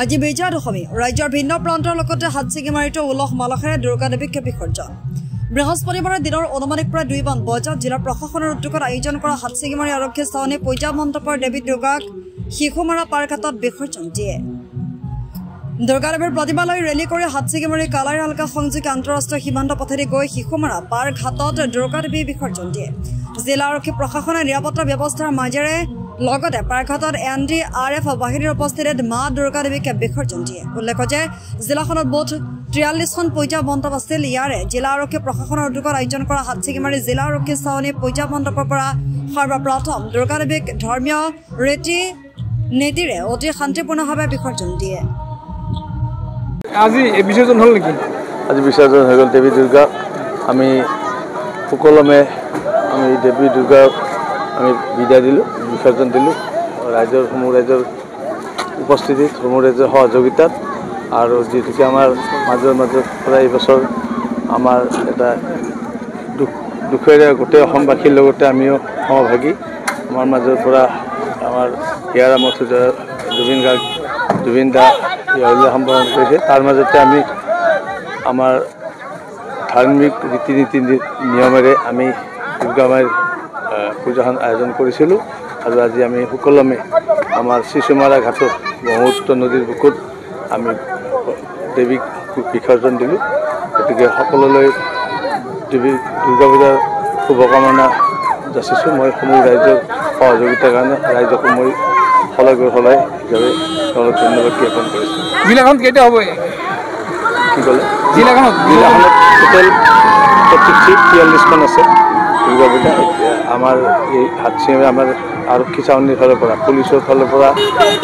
আজি বিজয়া দশমী ৰাজ্যৰ ভিন্ন প্ৰান্তৰ লগতে হাতছিগিমাৰীতো উলহ মালহেৰে দুৰ্গা দেৱীক বিসৰ্জন। বৃহস্পতিবাৰে দিনৰ অনুমানিক প্ৰায় 2 মান বজাত জিলা প্ৰশাসনৰ উদ্যোগত আয়োজন কৰা হাতছিগিমাৰী আৰক্ষী ছাউনী পূজা মণ্ডপৰ দেৱী দুৰ্গাক শিশুমাৰা পাৰ্কঘাটত বিসৰ্জন দিয়ে। দুৰ্গা দেৱীৰ প্ৰতিমালৈ ৰেলী কৰি হাতছিগিমাৰী কালাই হালকা সংযোগী আন্তঃৰাষ্ট্ৰীয় সীমান্ত পথেদি গৈ শিশুমাৰা পাৰ্কঘাটত দুৰ্গা দেৱী বিসৰ্জন দিয়ে। জিলা আৰক্ষী প্ৰশাসনে নিৰাপত্তা ব্যৱস্থাৰ মাজেৰে লগতে পাৰ্কঘাটত NDRF বাহিনীৰ উপস্থিতিত মা দুৰ্গা দেৱীক বিসৰ্জন দিয়ে। উল্লেখ যে জিলাখনত মুঠ 43খন পূজা মণ্ডপ আছিল। ইয়াৰে জিলা আৰক্ষী প্ৰশাসনৰ উদ্যোগত আয়োজন কৰা হাতছিগিমাৰী জিলা আৰক্ষী ছাউনী পূজা মণ্ডপৰ পৰা সৰ্বপ্ৰথম দুৰ্গা দেৱীক ধৰ্মীয় ৰীতি নীতিৰে অতি শান্তিপূৰ্ণভাৱে বিসৰ্জন দিয়ে। আজি বিসৰ্জন হল নেকি? আজি বিসৰ্জন হৈ গ'ল দেৱী দুৰ্গা। আমি সুকলমে আমি দেৱী দুৰ্গাক আমি বিদায় দিলোঁ, বিসৰ্জন দিলোঁ সমূহ ৰাইজৰ উপস্থিতিত, সমূহ ৰাইজৰ সহযোগিতাত। আৰু যিহেতুকে আমাৰ মাজৰ পৰা এই বছৰ আমাৰ এটা দুখেৰে গোটেই অসমবাসীৰ লগতে আমিও সমভাগী। আমাৰ মাজৰ পৰা আমাৰ হিয়াৰ মথুৰ জুবিন দা সম্পাদন কৰিছে। তাৰ মাজতে আমি আমাৰ ধাৰ্মিক ৰীতি নীতি নিয়মেৰে আমি দুৰ্গামাৰ পূজাখন আয়োজন কৰিছিলোঁ। আৰু আজি আমি সুকলমে আমাৰ শিশুমাৰা ঘাটত ব্ৰহ্মপুত্ৰ নদীৰ বুকুত আমি দেৱীক বিসৰ্জন দিলোঁ। গতিকে সকলোলৈ দেৱী দুৰ্গা পূজাৰ শুভকামনা যাচিছোঁ। মই সমূহ ৰাইজৰ সহযোগিতাৰ কাৰণে ৰাইজকো মই সলাই হিচাপে তেওঁলোক ধন্যবাদ জ্ঞাপন কৰিছোঁ। জিলাখন কেইটা হ'ব? কি ক'লে? জিলাখনত টোটেল 43খন আছে দুৰ্গা পূজা। আমাৰ এই হাতছিগিমাৰী আমাৰ আৰক্ষী ছাউনীৰ ফালৰ পৰা, পুলিচৰ ফালৰ পৰা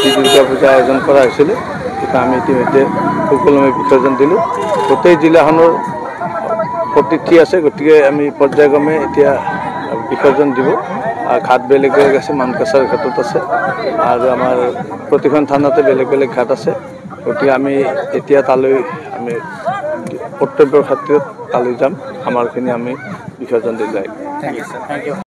যি দুৰ্গা পূজা আয়োজন কৰা হৈছিলে সেইটো আমি ইতিমধ্যে সুকলমে বিসৰ্জন দিলোঁ। গোটেই জিলাখনৰ প্ৰতিথি আছে, গতিকে আমি পৰ্যায়ক্ৰমে এতিয়া বিসৰ্জন দিব। ঘাট বেলেগ বেলেগ আছে, মানকাছাৰ ঘাটত আছে আৰু আমাৰ প্ৰতিখন থানাতে বেলেগ বেলেগ ঘাট আছে। গতিকে আমি এতিয়া তালৈ আমি কৰ্তব্যৰ খাতিৰত তালৈ যাম। আমাৰখিনি আমি বিসৰ্জন দিলোঁ।